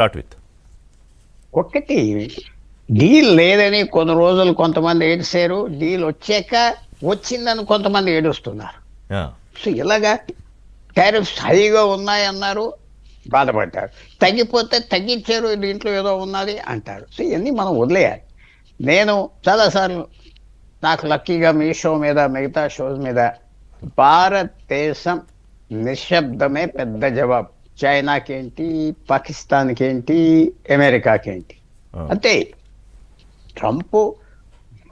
Start with ఒకటి deal లేదని కొన్ని రోజులు కొంతమంది ఏడిశారు, డీల్ వచ్చాక వచ్చిందని కొంతమంది ఏడుస్తున్నారు. సో ఇలాగా టారిఫ్స్ హైగా ఉన్నాయన్నారు, బాధపడ్డారు. తగ్గిపోతే తగ్గించారు, దీంట్లో ఏదో ఉన్నది అంటారు. సో ఇవన్నీ మనం వదిలేయాలి. నేను చాలాసార్లు నాకు లక్కీగా మీ షో మీద మిగతా షోస్ మీద భారతదేశం నిశ్శబ్దమే పెద్ద జవాబు. చైనాకేంటి, పాకిస్తాన్కి ఏంటి, అమెరికాకి ఏంటి అంతే. ట్రంప్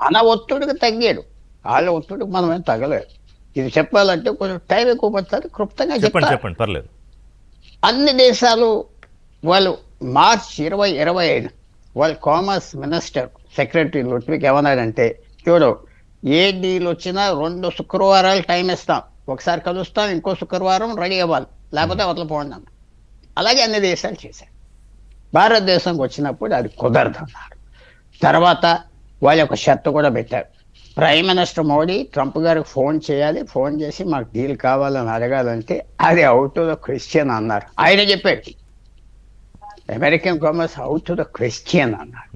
మన ఒత్తిడికి తగ్గాడు, వాళ్ళ ఒత్తిడికి మనం ఏం తగ్గలేదు. ఇది చెప్పాలంటే కొంచెం టైం ఎక్కువ పడుతుంది, క్లుప్తంగా చెప్పండి పర్లేదు. అన్ని దేశాలు వాళ్ళు మార్చ్ 2025 వాళ్ళ కామర్స్ మినిస్టర్ సెక్రటరీ లుట్విక్ ఏమన్నాడంటే, చూడు ఏ డీల్ వచ్చినా 2 శుక్రవారాలు టైం ఇస్తాం, ఒకసారి కలుస్తాం, ఇంకో శుక్రవారం రెడీ అవ్వాలి, లేకపోతే వదలపోండి అన్న. అలాగే అన్ని దేశాలు చేశారు. భారతదేశంకి వచ్చినప్పుడు అది కుదరదు అన్నారు. తర్వాత వాళ్ళ ఒక షర్తు కూడా పెట్టారు, ప్రైమ్ మినిస్టర్ మోడీ ట్రంప్ గారికి ఫోన్ చేయాలి, ఫోన్ చేసి మాకు డీల్ కావాలని అడగాలంటే అది అవుట్ టు ద క్వశ్చన్ అన్నారు. ఆయన చెప్పాడు American commerce out to the question అన్నారు.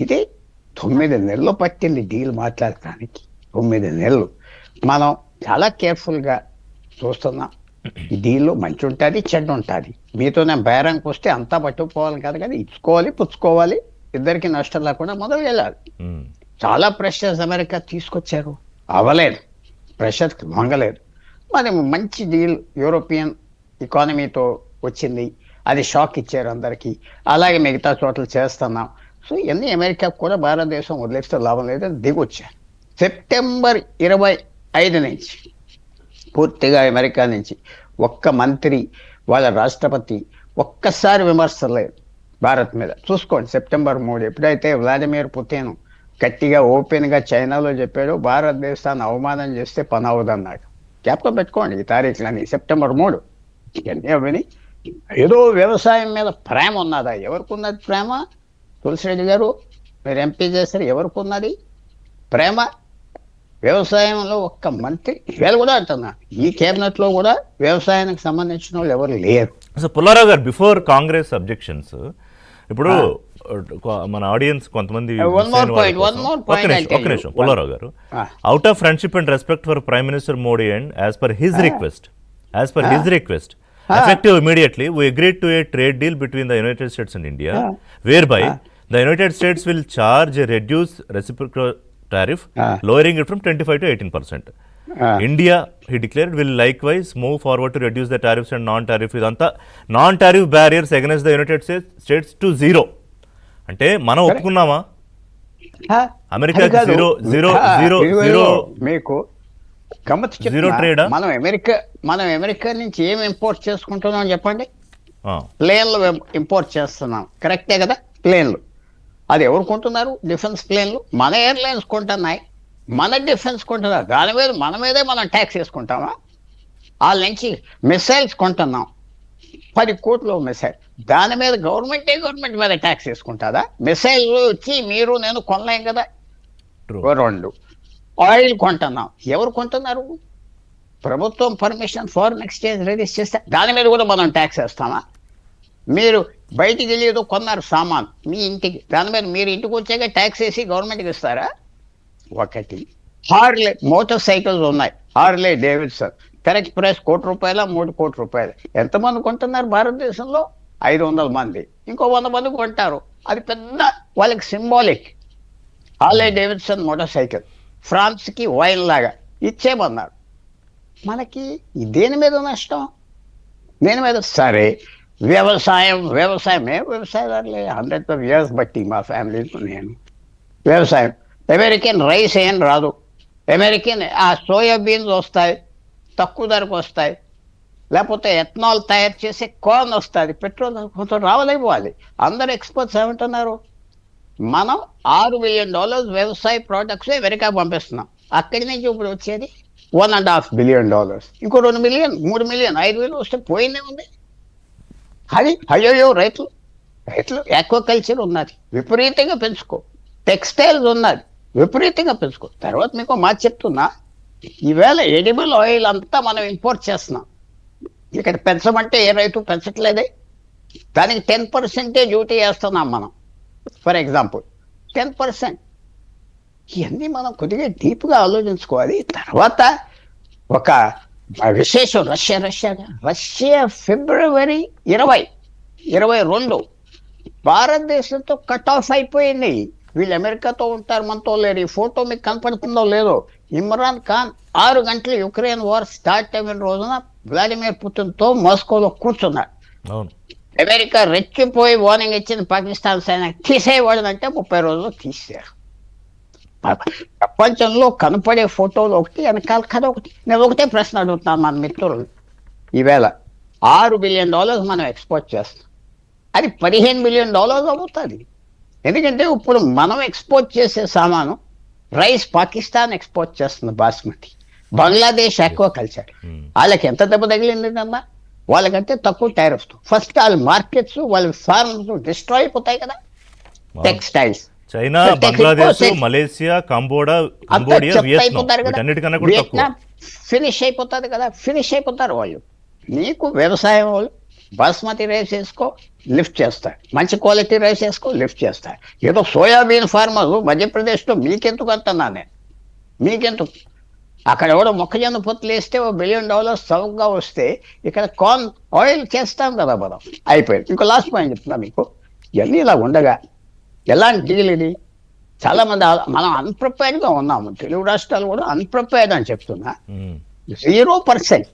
ఇది 9 నెలలు పట్టింది డీల్ మాట్లాడటానికి. 9 నెలలు మనం చాలా కేర్ఫుల్గా చూస్తున్నాం. ఈ డీల్లో మంచి ఉంటుంది, చెడ్డ ఉంటుంది. మీతో నేను బేరంకి వస్తే అంతా పట్టుకుపోవాలి కాదు, కానీ ఇచ్చుకోవాలి, పుచ్చుకోవాలి, ఇద్దరికి నష్టం లేకుండా మొదలు వెళ్ళాలి. చాలా ప్రెషర్స్ అమెరికా తీసుకొచ్చారు, అవ్వలేదు, ప్రెషర్ వంగలేదు. మరి మంచి డీల్ యూరోపియన్ ఎకానమీతో వచ్చింది, అది షాక్ ఇచ్చారు అందరికీ. అలాగే మిగతా చోట్ల చేస్తున్నాం. సో ఇవన్నీ అమెరికాకు కూడా భారతదేశం వదిలేస్తే లాభం లేదని దిగొచ్చారు. సెప్టెంబర్ 25 నుంచి పూర్తిగా అమెరికా నుంచి ఒక్క మంత్రి, వాళ్ళ రాష్ట్రపతి ఒక్కసారి విమర్శలేదు భారత్ మీద. చూసుకోండి, సెప్టెంబర్ 3 ఎప్పుడైతే వ్లాదిమిర్ పుతిన్ గట్టిగా ఓపెన్గా చైనాలో చెప్పాడు భారతదేశాన్ని అవమానం చేస్తే పని అవ్వదన్నాడు. జ్ఞాపకం పెట్టుకోండి ఈ తారీఖులని, సెప్టెంబర్ 3. ఇవన్నీ అవని ఏదో వ్యవసాయం మీద ప్రేమ ఉన్నదా? ఎవరికి ఉన్నది ప్రేమ? తులసిరెడ్డి గారు మీరు ఎంపీ చేశారు, ఎవరికి ఉన్నది ప్రేమ? వ్యవసాయంలో ఒక్క మంత్రి, వీళ్ళు కూడా అంటున్నా ఈ కేబినెట్ లో కూడా వ్యవసాయానికి సంబంధించిన వాళ్ళు ఎవరు లేరు. సో పుల్లారావు గారు, బిఫోర్ కాంగ్రెస్ అబ్జెక్షన్స్, ఇప్పుడు మన ఆడియన్స్ కొంతమంది పుల్లారావు గారు, out of friendship and respect for prime minister Modi and as per his request effective immediately we agreed to a trade deal between the United States and India whereby the United States will charge a reduced reciprocal tariff lowering it from 25 to 18%. India, he declared, will likewise move forward to reduce the tariffs and non-tariff barriers against the United States to zero. అంటే మనం ఒప్పుకున్నామా అమెరికాకి zero మీకు గమ్మత్ మనం America నుంచి ఏం import చేసుకుంటున్నాం చెప్పండి? ప్లేన్లు ఇంపోర్ట్ చేస్తున్నాం, కరెక్టే కదా? ప్లేన్లు అది ఎవరు కొంటున్నారు? డిఫెన్స్ ప్లేన్లు మన ఎయిర్లైన్స్ కొంటున్నాయి, మన డిఫెన్స్ కొంటున్నారు. దాని మీద మన మీదే మనం ట్యాక్స్ వేసుకుంటామా? వాళ్ళ నుంచి మిసైల్స్ కొంటున్నాం, 10 కోట్లు మిసైల్, దాని మీద గవర్నమెంట్ మీద ట్యాక్స్ వేసుకుంటుందా? మిసైల్ వచ్చి మీరు నేను కొనలేం కదా. 2 ఆయిల్ కొంటున్నాం, ఎవరు కొంటున్నారు? ప్రభుత్వం పర్మిషన్ ఫారిన్ ఎక్స్చేంజ్ రిలీజ్ చేస్తే దాని మీద కూడా మనం ట్యాక్స్ వేస్తామా? మీరు బయటికి వెళ్ళి ఏదో కొన్నారు సామాన్ మీ ఇంటికి, దాని మీద మీరు ఇంటికి వచ్చాక ట్యాక్స్ వేసి గవర్నమెంట్కి ఇస్తారా? ఒకటి. హార్లే మోటార్ సైకిల్స్ ఉన్నాయి, హార్లే డేవిడ్సన్, కరెక్ట్ ప్రైస్ ₹1 3 కోట్ల. ఎంతమంది కొంటున్నారు భారతదేశంలో? 500 మంది, ఇంకో 100 మంది కొంటారు. అది పెద్ద వాళ్ళకి symbolic. Harley Davidson motorcycle ఫ్రాన్స్కి వైన్ లాగా ఇచ్చేమన్నారు. మనకి దేని మీద నష్టం? దేని మీద? సరే వ్యవసాయమే వ్యవసాయదారులే 100 years బట్టి మా ఫ్యామిలీతో నేను వ్యవసాయం. అమెరికన్ రైస్ ఏం రాదు, అమెరికన్ ఆ సోయాబీన్స్ వస్తాయి, తక్కువ ధరకు వస్తాయి. లేకపోతే ఎథనాల్ తయారు చేసే కార్న్ వస్తుంది, పెట్రోల్ కొంచెం రావలేకపోవాలి. అందరు ఎక్స్పర్ట్స్ ఏమంటున్నారు? మనం $6 బిలియన్ వ్యవసాయ ప్రోడక్ట్స్ అమెరికా పంపిస్తున్నాం. అక్కడి నుంచి ఇప్పుడు వచ్చేది $1.5 బిలియన్, ఇంకో 2 మిలియన్ 3 మిలియన్ 5 వేలు వస్తే పోయిందే ఉంది. అది అయ్యో రైతులు ఆక్వాకల్చర్ ఉన్నది విపరీతంగా పెంచుకో, టెక్స్టైల్స్ ఉన్నది విపరీతంగా పెంచుకో. తర్వాత మీకు మాట చెప్తున్నా, ఈవేళ ఎడిబుల్ ఆయిల్ అంతా మనం ఇంపోర్ట్ చేస్తున్నాం. ఇక్కడ పెంచమంటే ఏ రైతు పెంచట్లేదే. దానికి 10% డ్యూటీ వేస్తున్నాం మనం. For example 10%. ఇవన్నీ మనం కొద్దిగా డీప్గా ఆలోచించుకోవాలి. తర్వాత ఒక విశేషం రష్యా ఫిబ్రవరి 2022 భారతదేశంతో కట్ ఆఫ్ అయిపోయింది. వీళ్ళు అమెరికాతో ఉంటారు, మనతో లేరు. ఈ ఫోటో మీకు కనపడుతుందో లేదో, ఇమ్రాన్ ఖాన్ 6 గంటలు యుక్రెయిన్ వార్ స్టార్ట్ అయిన రోజున వ్లాదిమిర్ పుతిన్తో మాస్కోలో కూర్చున్నాడు. అవును. అమెరికా రెచ్చిపోయి వార్నింగ్ ఇచ్చింది పాకిస్తాన్ సైన్యం తీసేయవాడనంటే 30 రోజులు తీసారు. ప్రపంచంలో కనపడే ఫోటోలు ఒకటి, వెనకాల కథ ఒకటి. నేను ఒకటే ప్రశ్న అడుగుతున్నాను మన మిత్రులు. ఈవేళ $6 బిలియన్ మనం ఎక్స్పోర్ట్ చేస్తాం. అది $15 బిలియన్ అవుతుంది. ఎందుకంటే ఇప్పుడు మనం ఎక్స్పోర్ట్ చేసే సామాను రైస్ పాకిస్తాన్ ఎక్స్పోర్ట్ చేస్తుంది, బాస్మతి. బంగ్లాదేశ్ ఆక్వాకల్చర్, వాళ్ళకి ఎంత దెబ్బ తగిలిందమ్మా? వాళ్ళకంటే తక్కువ టారిఫ్స్. ఫస్ట్ వాళ్ళ మార్కెట్స్, వాళ్ళ ఫార్మ్స్ డిస్ట్రాయ్ అయిపోతాయి కదా. Textiles, China, Bangladesh, Malaysia, Cambodia, Vietnam finish అయిపోతుంది కదా. ఫినిష్ అయిపోతారు వాళ్ళు. నీకు వ్యవసాయం వాళ్ళు బాస్మతి రైస్ వేసుకో, లిఫ్ట్ చేస్తారు. మంచి క్వాలిటీ రైస్ వేసుకో, లిఫ్ట్ చేస్తారు. ఏదో సోయాబీన్ ఫార్మర్ మధ్యప్రదేశ్లో మీకెందుకు అంటున్నా నేను, మీకెందుకు? అక్కడ ఎవడో మొక్కజొన్న పొత్తులు వేస్తే $1 బిలియన్ చౌకగా వస్తే ఇక్కడ కార్న్ ఆయిల్ చేస్తాం కదా మనం. అయిపోయింది. ఇంకో లాస్ట్ పాయింట్ చెప్తున్నా మీకు. ఇవన్నీ ఇలా ఉండగా ఎలాంటి డీల్ ఇది? చాలామంది మనం అన్ప్రిపేర్డ్గా ఉన్నాము. తెలుగు రాష్ట్రాలు కూడా అన్ప్రిపేర్డ్ అని చెప్తున్నా. 0%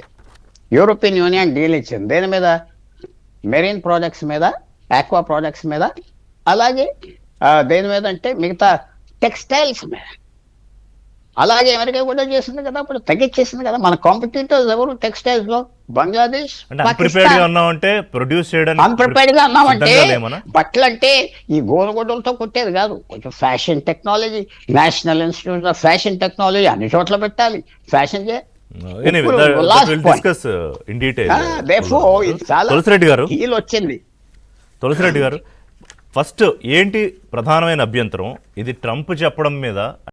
యూరోపియన్ యూనియన్ డీల్ ఇచ్చింది. దేని మీద? మెరీన్ ప్రోడక్ట్స్ మీద, ఆక్వా ప్రోడక్ట్స్ మీద, అలాగే దేని మీద అంటే మిగతా టెక్స్టైల్స్ మీద. అలాగే అమెరికా కూడా చేసింది కదా, అప్పుడు తగ్గించేసింది కదా. మన కాంపిటీటర్స్ ఎవరు టెక్స్టైల్స్ లో? బంగ్లాదేశ్, అన్ప్రిపేర్డ్ గా ఉన్నామంటే బట్టలు అంటే ఈ గోనగొడ్డలతో కుట్టేది కాదు. కొంచెం fashion technology, national institute of fashion technology అన్ని చోట్ల పెట్టాలి. ఫ్యాషన్ తులసిరెడ్డి వచ్చింది. తులసిరెడ్డి గారు, ఫస్ట్ ఏంటి ప్రధానమైన అభ్యంతరం? ఇది ట్రంప్ చెప్పడం మీద